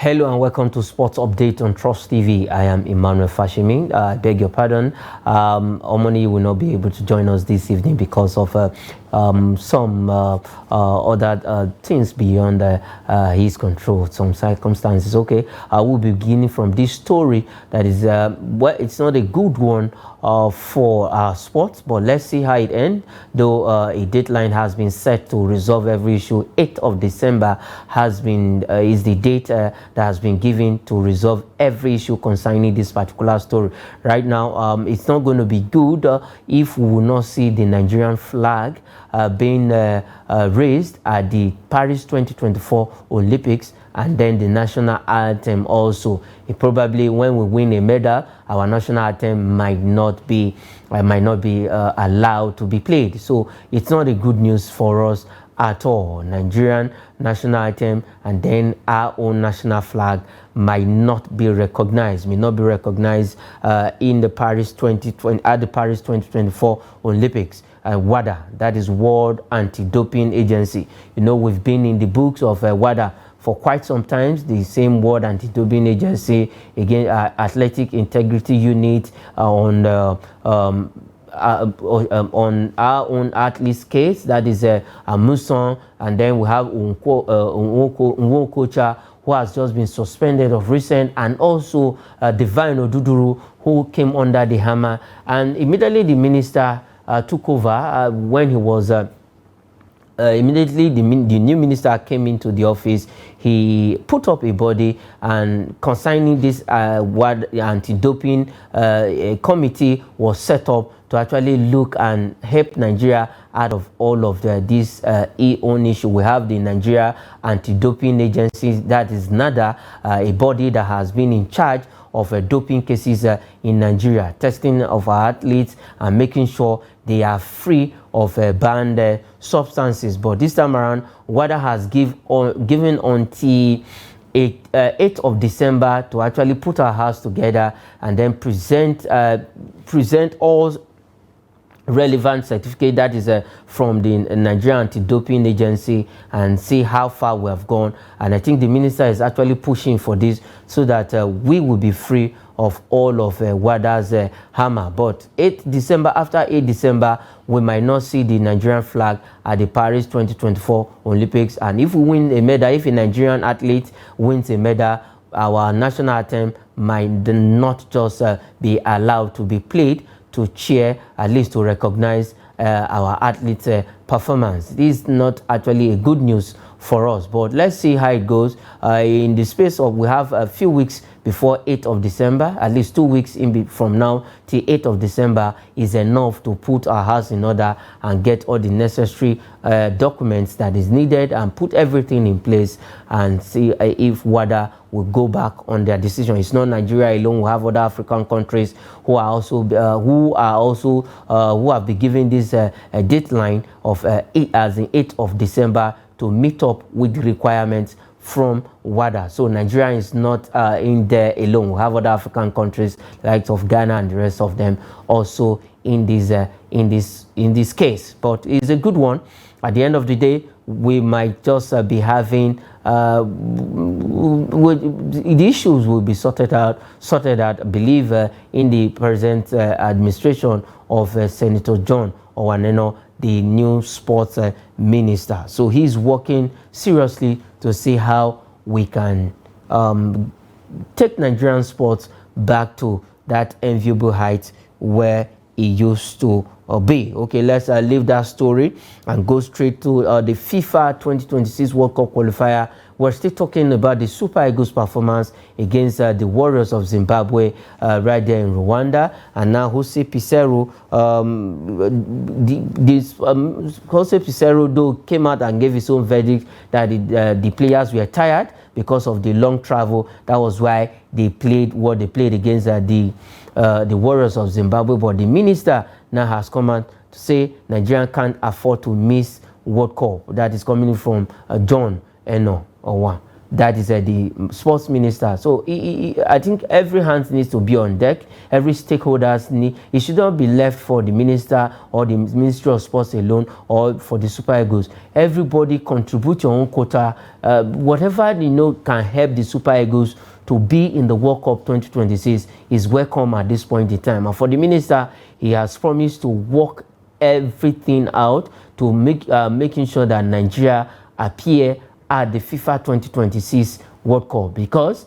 Hello and welcome to Sports Update on Trust TV. I am Emmanuel Fashimi. I beg your pardon. Omoni will not be able to join us this evening because of some other things beyond his control, some circumstances. Okay, I will be beginning from this story that is, well, it's not a good one for our sports, but let's see how it ends. Though a deadline has been set to resolve every issue, 8th of December is the date that has been given to resolve every issue concerning this particular story. Right now, it's not going to be good if we will not see the Nigerian flag being raised at the Paris 2024 Olympics, and then the national anthem also. Probably when we win a medal, our national anthem might not be allowed to be played. So it's not a good news for us at all. Nigerian national anthem and then our own national flag might not be recognized, in the Paris 2024 Olympics. WADA, that is World Anti-Doping Agency. You know, we've been in the books of WADA for quite some time. The same World Anti-Doping Agency, again, Athletic Integrity Unit on our own athletes case, that is Muson, and then we have Nwokocha, who has just been suspended of recent, and also Divine Oduduru, who came under the hammer, and immediately the minister took over when he was immediately the new minister came into the office. He put up a body, and concerning this World Anti-Doping committee was set up to actually look and help Nigeria out of all of this own issue. We have the Nigeria Anti-Doping Agency, that is NADA, a body that has been in charge of doping cases in Nigeria, testing of our athletes and making sure they are free of banned substances. But this time around, WADA has given until 8th of December to actually put our house together and then present all relevant certificate, that is from the Nigerian Anti-Doping Agency, and see how far we have gone. And I think the minister is actually pushing for this so that we will be free of all of WADA's hammer. But 8th December, after 8th December, we might not see the Nigerian flag at the Paris 2024 Olympics. And if we win a medal, if a Nigerian athlete wins a medal, our national anthem might not just be allowed to be played to cheer, at least to recognize our athletes' performance. This is not actually a good news for us, but let's see how it goes. In the space of, we have a few weeks before 8th of December, at least 2 weeks from now till 8th of December is enough to put our house in order and get all the necessary documents that is needed and put everything in place and see if WADA will go back on their decision. It's not Nigeria alone. We have other African countries who have been given this deadline of as the 8th of December to meet up with the requirements from WADA. So Nigeria is not in there alone. We have other African countries like of Ghana and the rest of them also in this case. But it's a good one. At the end of the day, we might just be having the issues will be sorted out. I believe in the present administration of Senator John Owan Enoh, the new sports minister. So he's working seriously to see how we can take Nigerian sports back to that enviable height where it used to be. Okay, let's leave that story and go straight to the FIFA 2026 World Cup qualifier. We're still talking about the Super Eagles performance against the Warriors of Zimbabwe right there in Rwanda. And now Jose Pizarro, Jose Pizarro though came out and gave his own verdict that the players were tired because of the long travel. That was why they played what they played against the Warriors of Zimbabwe. But the minister now has come out to say Nigeria can't afford to miss World Cup. That is coming from John Enoh. that is the sports minister. So I think every hand needs to be on deck. Every stakeholders need. It should not be left for the minister or the Ministry of Sports alone or for the Super Eagles. Everybody contribute your own quota. Whatever can help the Super Eagles to be in the World Cup 2026 is welcome at this point in time. And for the minister, he has promised to work everything out to making sure that Nigeria appear at the FIFA 2026 World Cup, because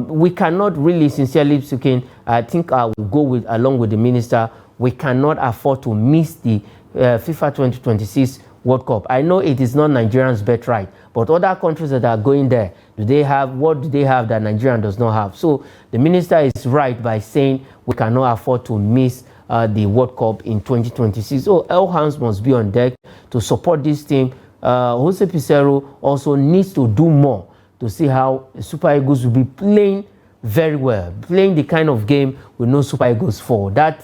we cannot really, sincerely speaking, I think I will go along with the minister, we cannot afford to miss the FIFA 2026 World Cup. I know it is not Nigerians' birthright, but other countries that are going there, what do they have that Nigeria does not have? So the minister is right by saying we cannot afford to miss the World Cup in 2026. So all hands must be on deck to support this team. Jose Pizarro also needs to do more to see how the Super Eagles will be playing very well, playing the kind of game we know Super Eagles for. That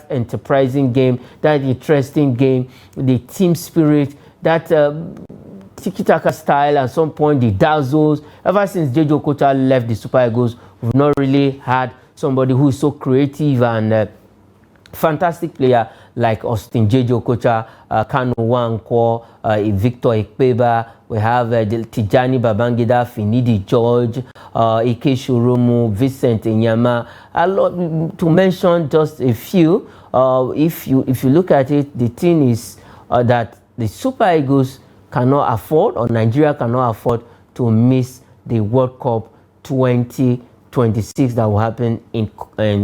enterprising game, that interesting game, the team spirit, that tiki-taka style. At some point, the dazzles. Ever since J.J. Okocha left the Super Eagles, we've not really had somebody who is so creative and fantastic player like Austin J.J. Okocha, Kanu Nwankwo, Victor Ikpeba. We have Tijani Babangida, Finidi George, Ike Shoromu, Vincent Enyama. A lot to mention just a few. If you look at it, the thing is that the Super Eagles cannot afford, or Nigeria cannot afford, to miss the World Cup 2026 that will happen in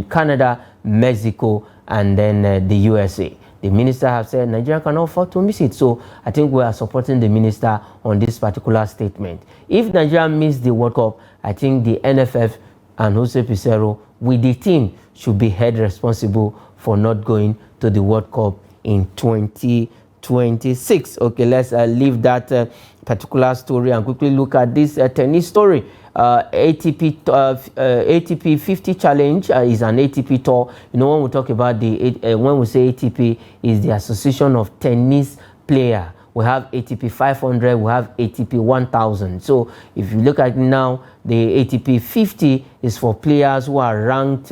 Canada, Mexico, and then the USA. The minister has said Nigeria cannot afford to miss it. So I think we are supporting the minister on this particular statement. If Nigeria missed the World Cup, I think the NFF and Jose Pizarro with the team should be held responsible for not going to the World Cup in 2026. Okay, let's leave that particular story and quickly look at this tennis story. ATP 50 Challenge is an ATP tour. When we talk about when we say ATP, is the Association of Tennis Player. We have ATP 500, we have ATP 1000. So if you look at it now, the ATP 50 is for players who are ranked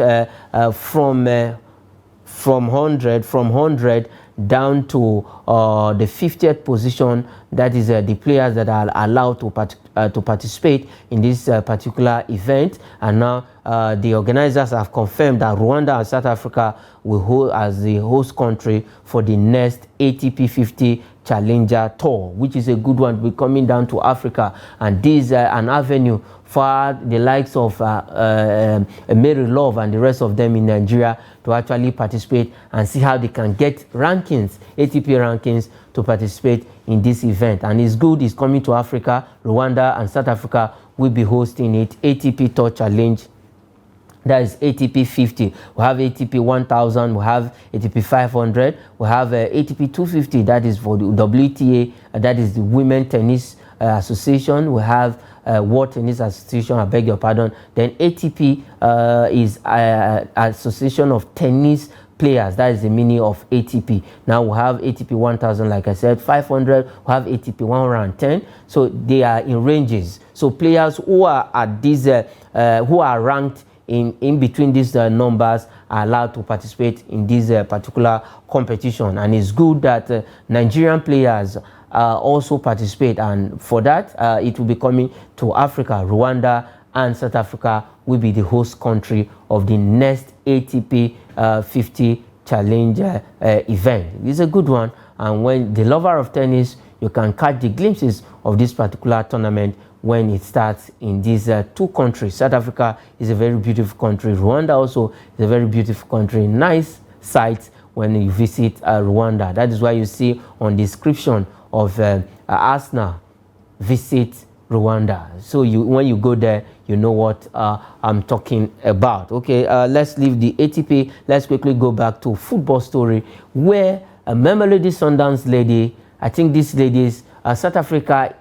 from 100 down to the 50th position. That is the players that are allowed to participate in this particular event. And now the organizers have confirmed that Rwanda and South Africa will hold as the host country for the next ATP 50 Challenger Tour, which is a good one. We're coming down to Africa, and this is an avenue for the likes of Mary Love and the rest of them in Nigeria to actually participate and see how they can get rankings, ATP rankings, to participate in this event. And it's good, it's coming to Africa. Rwanda and South Africa will be hosting it. ATP Tour Challenge, that is ATP 50. We have ATP 1000, we have ATP 500, we have ATP 250, that is for the WTA, that is the Women Tennis Association. We have World Tennis Association, I beg your pardon. Then ATP is Association of Tennis Players. That is the meaning of ATP. Now we have ATP 1000, like I said, 500, we have ATP 110. So they are in ranges. So players who are at these, who are ranked in between these numbers are allowed to participate in this particular competition. And it's good that Nigerian players also participate, and for that it will be coming to Africa. Rwanda and South Africa will be the host country of the next ATP 50 Challenger event. It's a good one, and when the lover of tennis, you can catch the glimpses of this particular tournament when it starts in these two countries. South Africa is a very beautiful country. Rwanda also is a very beautiful country. Nice sights when you visit Rwanda. That is why you see on the description of Arsenal, visit Rwanda. So when you go there, you know what I'm talking about. Okay, let's leave the ATP. Let's quickly go back to football story, where a Mamelodi Sundowns lady, I think this lady's South Africa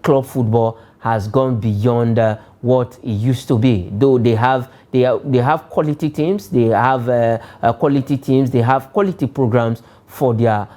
club football has gone beyond what it used to be. Though they have quality teams, they have quality teams, they have quality programs for their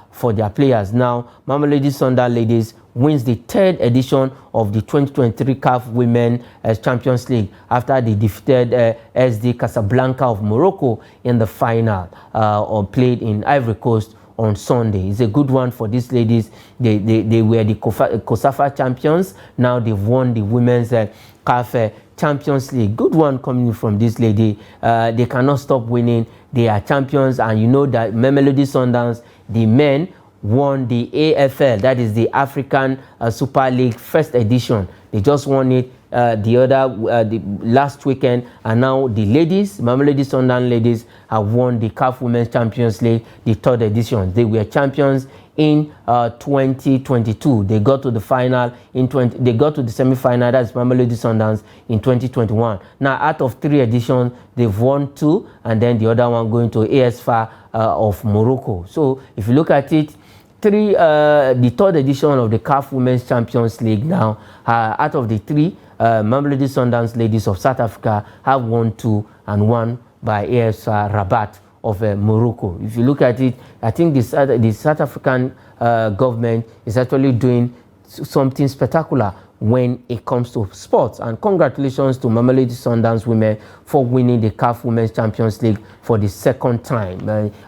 players. Now, Mamelodi Sundowns ladies wins the third edition of the 2023 CAF Women Champions League after they defeated SD Casablanca of Morocco in the final or played in Ivory Coast on Sunday. It's a good one for these ladies. They were the COSAFA champions. Now they've won the Women's CAF Champions League. Good one coming from this lady. They cannot stop winning. They are champions, and you know that Mamelodi Sundowns, the men, won the AFL, that is the African Super League first edition. They just won it the last weekend, and now the ladies, Mamelodi Sundowns ladies, have won the CAF Women's Champions League, the third edition. They were champions in 2022. They got to the final they got to the semi-final, that's Mamelodi Sundowns, in 2021. Now, out of 3 editions, they've won 2, and then the other one going to ASFA of Morocco. So if you look at it, the third edition of the CAF Women's Champions League now, out of the 3, Mamelodi Sundowns ladies of South Africa have won 2 and 1 by AS Rabat of Morocco. If you look at it, I think the South African government is actually doing something spectacular when it comes to sports. And congratulations to Mamelodi Sundowns women for winning the CAF Women's Champions League for the second time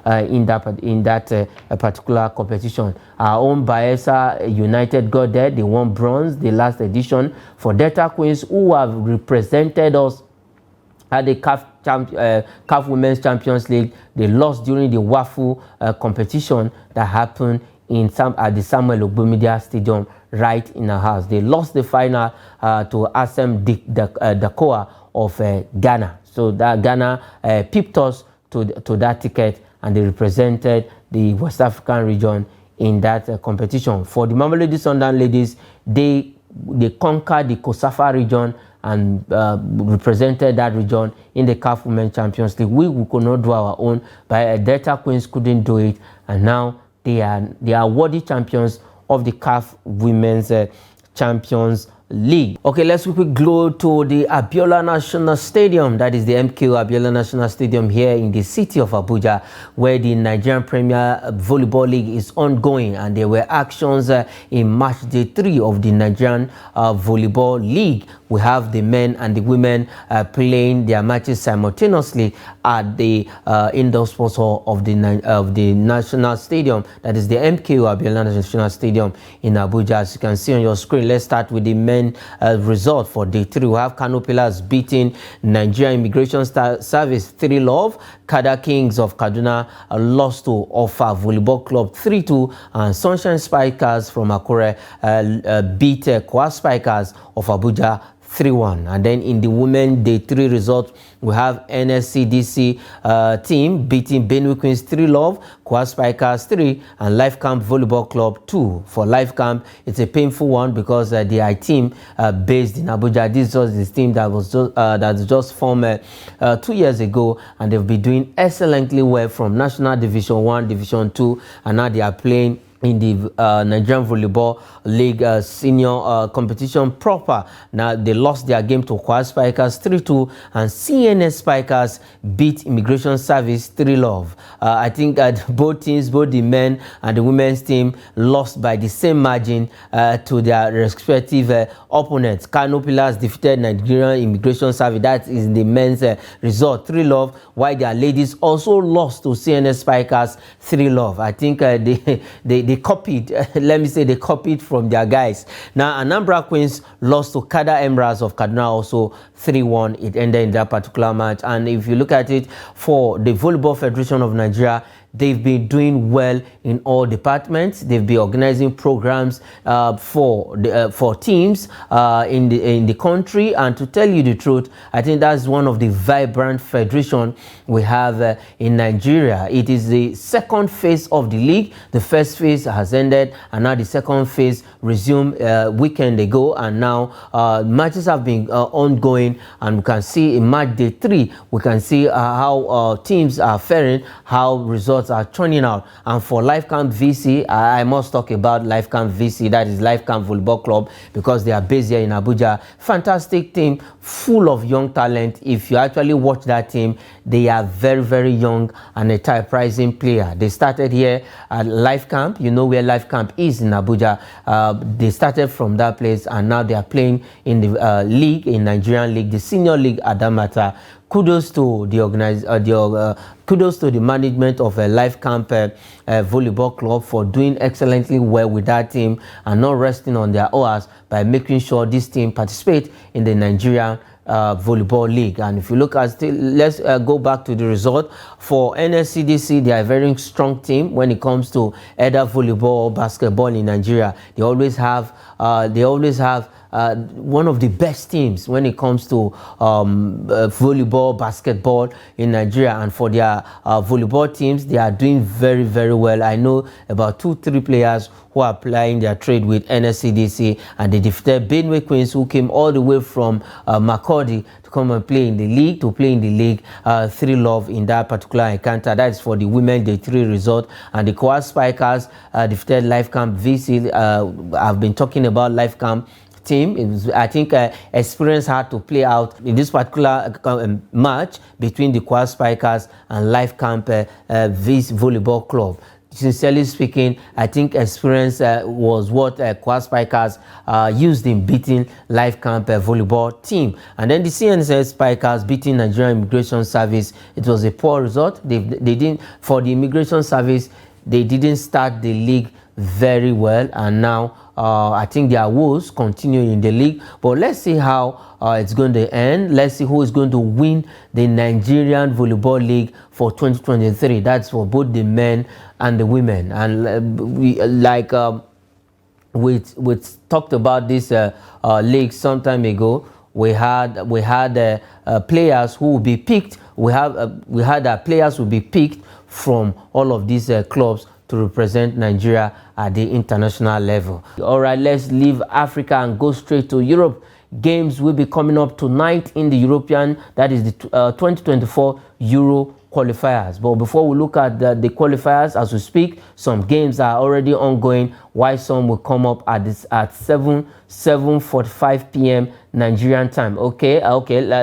in that particular competition. Our own Bayelsa United got there. They won bronze the last edition. For Delta Queens, who have represented us at the CAF Women's Champions League, they lost during the WAFU competition that happened at the Samuel Ogbomedia Stadium right in our house. They lost the final to Asem Dakoa of Ghana. So that Ghana pipped us to that ticket, and they represented the West African region in that competition. For the Mamelodi Sundowns ladies, they conquered the COSAFA region and represented that region in the CAF Women's Champions League. We could not do our own, but Delta Queens couldn't do it, and now they are worthy champions of the CAF Women's Champions League. Okay, let's quickly go to the Abiola National Stadium, that is the MKO Abiola National Stadium here in the city of Abuja, where the Nigerian Premier Volleyball League is ongoing, and there were actions in match day 3 of the Nigerian Volleyball League. We have the men and the women playing their matches simultaneously at the indoor sports hall of the National Stadium, that is the MKO Abiola National Stadium in Abuja. As you can see on your screen, let's start with the men result for day 3. We have Kano Pillars beating Nigeria Immigration Service 3-0. Kada Kings of Kaduna lost to Offa Volleyball Club 3-2, and Sunshine Spikers from Akure beat Kwa Spikers of Abuja 3-1. And then in the women day 3 result, we have NSCDC team beating Benue Queens 3-0, Kwa Spikers 3, and Life Camp Volleyball Club 2. For Life Camp, it's a painful one because their team based in Abuja. This was the team that was just formed 2 years ago, and they've been doing excellently well from National Division 1, Division 2, and now they are playing in the Nigerian Volleyball League senior competition proper. Now they lost their game to Kwa Spikers 3-2, and CNS Spikers beat Immigration Service 3-0. I think both teams, both the men and the women's team, lost by the same margin to their respective opponents. Kano Pillars defeated Nigerian Immigration Service, that is the men's result, 3-0, while their ladies also lost to CNS Spikers 3-0. I think they copied, let me say, they copied from their guys. Now, Anambra Queens lost to Kada Emras of Kaduna also 3-1. It ended in that particular match. And if you look at it, for the Volleyball Federation of Nigeria, they've been doing well in all departments. They've been organizing programs for teams in the country. And to tell you the truth, I think that's one of the vibrant federations we have in Nigeria. It is the second phase of the league. The first phase has ended, and now the second phase resumed weekend ago. And now matches have been ongoing, and we can see in match day 3, we can see how teams are faring, how results results are churning out. And for Life Camp VC, I must talk about Life Camp VC, that is Life Camp Volleyball Club, because they are based here in Abuja. Fantastic team, full of young talent. If you actually watch that team, they are very, very young and a type-rising player. They started here at Life Camp. You know where Life Camp is in Abuja. They started from that place, and now they are playing in the league, in Nigerian league, the senior league at that matter. Kudos to the kudos to the management of a Life Camp Volleyball Club for doing excellently well with that team and not resting on their oars by making sure this team participate in the Nigerian Volleyball League. And if you look at let's go back to the result for NSCDC. They are a very strong team when it comes to either volleyball or basketball in Nigeria. They always have one of the best teams when it comes to volleyball, basketball in Nigeria. And for their volleyball teams, they are doing very, very well. I know about 2-3 players who are applying their trade with NSCDC, and they defeated Benue Queens, who came all the way from Makurdi to come and play in the league, 3-love in that particular encounter. That is for the women, the 3 result. And the Quad Spikers defeated Life Camp VC. I've been talking about Life Camp team. It was, I think, experience had to play out in this particular match between the Quad Spikers and Life Camp VC Volleyball Club. Sincerely speaking, I think experience was what Quad Spikers used in beating Life Camp Volleyball team. And then the CNSS Spikers beating Nigerian Immigration Service. It was a poor result. They didn't, for the Immigration Service, they didn't start the league very well, and now I think their woes continue in the league. But let's see how it's going to end. Let's see who is going to win the Nigerian Volleyball League for 2023. That's for both the men and the women. And we talked about this league some time ago. We had players who will be picked. We had players who will be picked from all of these clubs to represent Nigeria at the international level. All right, let's leave Africa and go straight to Europe. Games will be coming up tonight in the European, that is the 2024 Euro qualifiers. But before we look at the qualifiers as we speak, some games are already ongoing, while some will come up at 7:45 p.m. Nigerian time. Okay,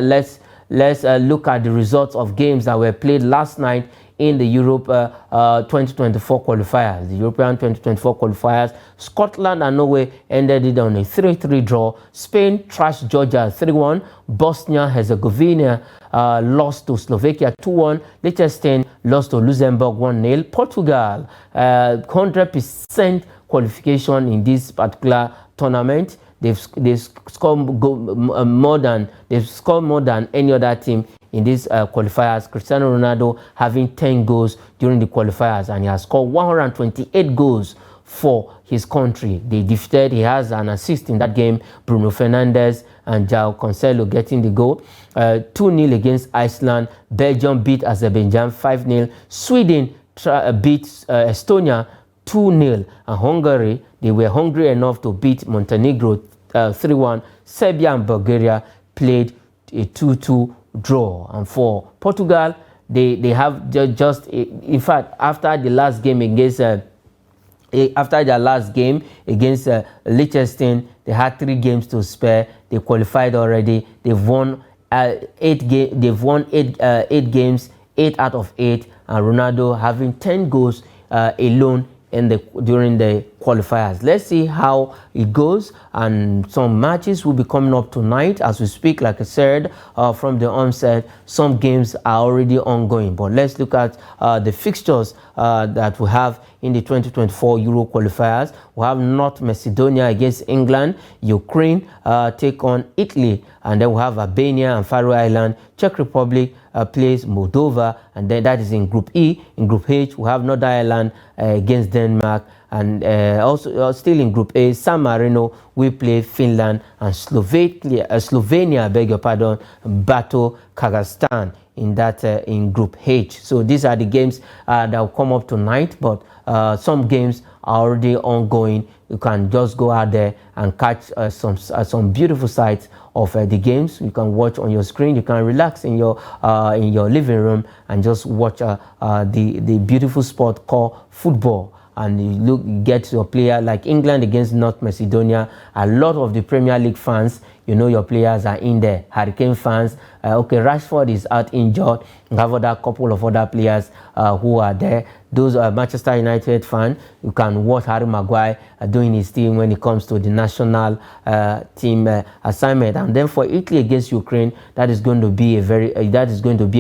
let's look at the results of games that were played last night in the Europe 2024 qualifiers. The European 2024 qualifiers, Scotland and Norway ended it on a 3-3 draw. Spain trashed Georgia 3-1. Bosnia-Herzegovina lost to Slovakia 2-1. Liechtenstein lost to Luxembourg 1-0. Portugal, 100% qualification in this particular tournament. They've scored more than any other team in these qualifiers. Cristiano Ronaldo having 10 goals during the qualifiers, and he has scored 128 goals for his country. He has an assist in that game. Bruno Fernandes and João Cancelo getting the goal. 2-0 against Iceland. Belgium beat Azerbaijan 5-0. Sweden beat Estonia 2-0. And Hungary, they were hungry enough to beat Montenegro 3-1. Serbia and Bulgaria played a 2-2 draw. And for Portugal, they have just in fact, after their last game against Liechtenstein, they had 3 games to spare. They qualified already. They've won 8 games, 8 out of 8, and Ronaldo having 10 goals alone during the qualifiers. Let's see how it goes, and some matches will be coming up tonight as we speak. Like I said from the onset, some games are already ongoing, but let's look at the fixtures that we have in the 2024 Euro qualifiers. We have North Macedonia against England, Ukraine take on Italy, and then we have Albania and Faroe Island. Czech Republic plays Moldova, and then that is in Group E. In Group H, we have Northern Ireland against Denmark, and also still in Group A, San Marino will play Finland, and Slovenia, beg your pardon, battle Kazakhstan. in that in Group H. So these are the games that will come up tonight, but some games are already ongoing. You can just go out there and catch some beautiful sights of the games. You can watch on your screen. You can relax in your living room and just watch the beautiful sport called football. And you get your player like England against North Macedonia. A lot of the Premier League fans, you know, your players are in there. Hurricane fans, okay, Rashford is out injured. You have a couple of other players who are there. Those are Manchester United fans. You can watch Harry Maguire doing his team when it comes to the national team assignment. And then for Italy against Ukraine, that is going to be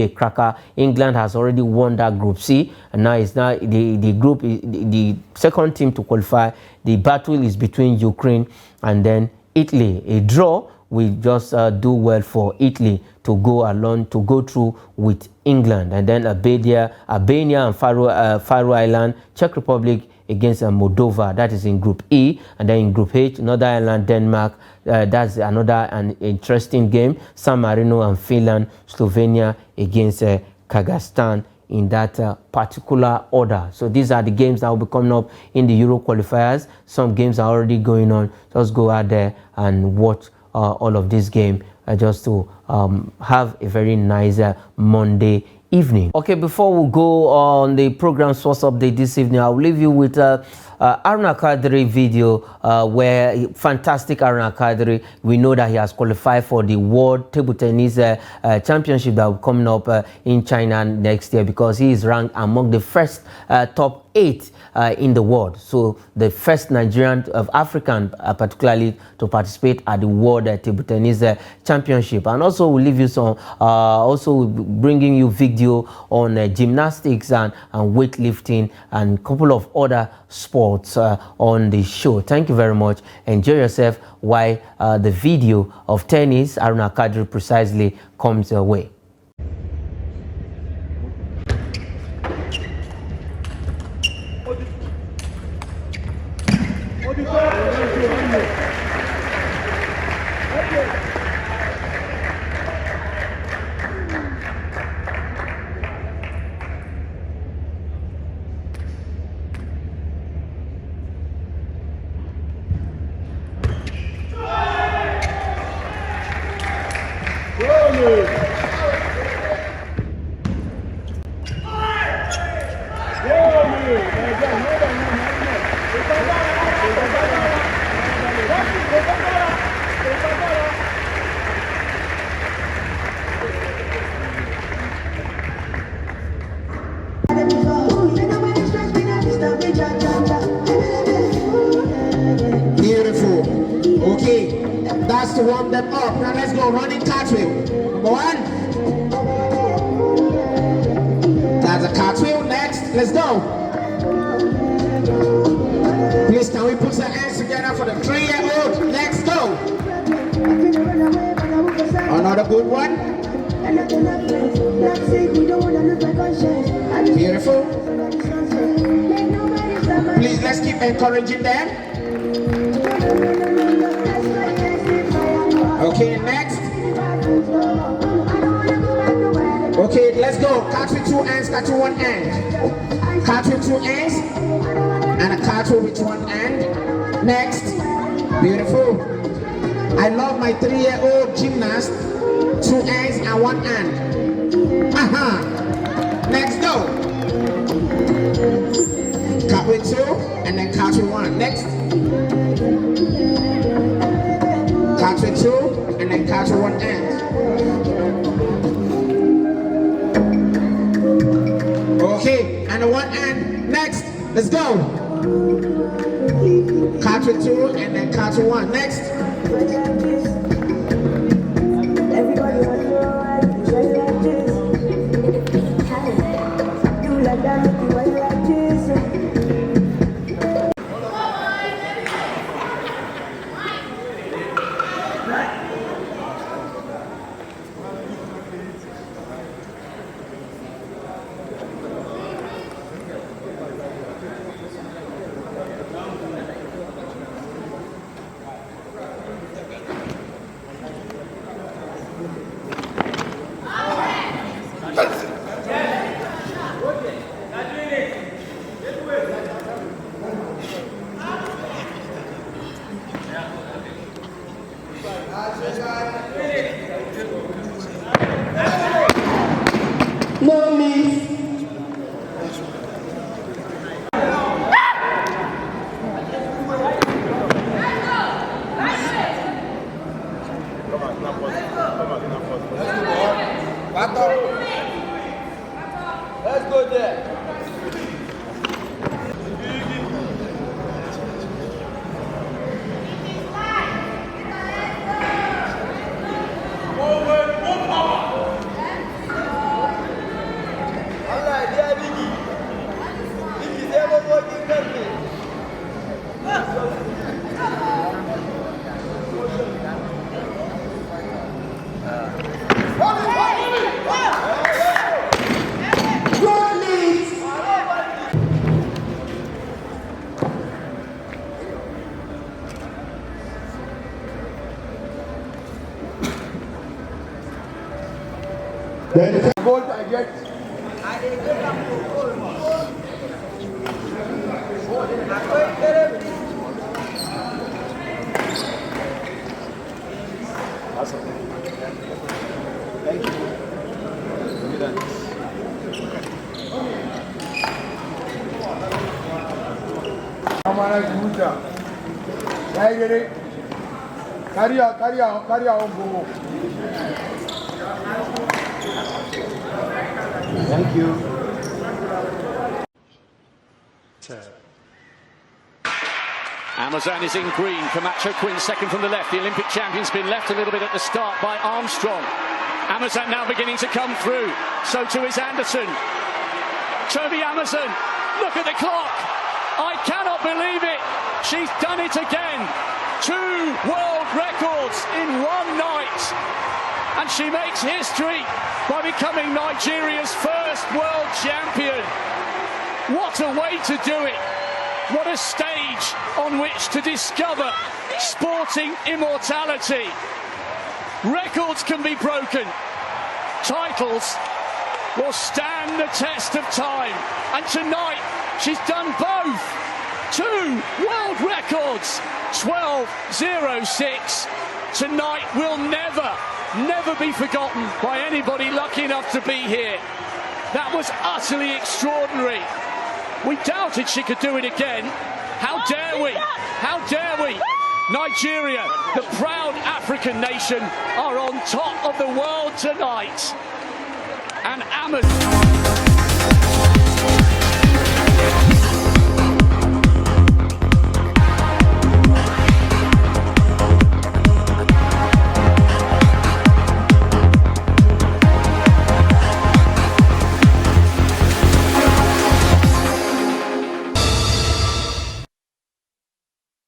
a cracker. England has already won that Group C, and now it's now the second team to qualify. The battle is between Ukraine and then Italy. A draw will just do well for Italy to go through with England, and then Albania and Faroe Island, Czech Republic against Moldova. That is in Group E. And then in Group H, Northern Ireland, Denmark. That's an interesting game. San Marino and Finland, Slovenia against Kazakhstan in that particular order. So these are the games that will be coming up in the Euro qualifiers. Some games are already going on. Just go out there and watch all of this game just to have a very nice Monday evening. Okay, before we go on the program source update this evening, I'll leave you with Aruna Kadri video where fantastic Aruna Kadri. We know that he has qualified for the World Table Tennis Championship that will be coming up in China next year, because he is ranked among the first top 8 in the world. So the first Nigerian of African particularly to participate at the World Table Tennis Championship. And also we'll leave you some also bringing you video on gymnastics and weightlifting and a couple of other sports on the show. Thank you very much. Enjoy yourself while the video of tennis, Aruna Kadri precisely, comes your way. Beautiful. Okay, that's to warm them up. Now let's go running cartwheel. Number 1. That's a cartwheel. Next, let's go. Please, can we put our hands together for the 3-year-old? Let's go. Another good one. Beautiful. Please, let's keep encouraging them. Okay, next. Okay, let's go. Catch with 2 hands, catch with 1 hand. Catch with 2 hands, and a catch with 1 hand. Next. Beautiful. I love my 3-year-old gymnast. 2 hands and 1 hand. Next, go. Cut with 2 and then catch with 1. Next. Catch with 2 and then catch with 1 hand. Okay, and the 1 hand. Next, let's go. Catch with 2 and then catch with 1. Next. Gold I get. Thank you. Carry out, go. Thank you. Amazon is in green. Camacho Quinn second from the left. The Olympic champion's been left a little bit at the start by Armstrong. Amazon now beginning to come through. So too is Anderson. Toby Amazon, look at the clock. I cannot believe it. She's done it again. 2 world records in one night. And she makes history by becoming Nigeria's first world champion. What a way to do it. What a stage on which to discover sporting immortality. Records can be broken. Titles will stand the test of time. And tonight, she's done both. 2 world records. 12:06. Tonight will never be forgotten by anybody lucky enough to be here. That was utterly extraordinary. We doubted she could do it again. How dare we? How dare we? Nigeria, the proud African nation, are on top of the world tonight. And Amazon.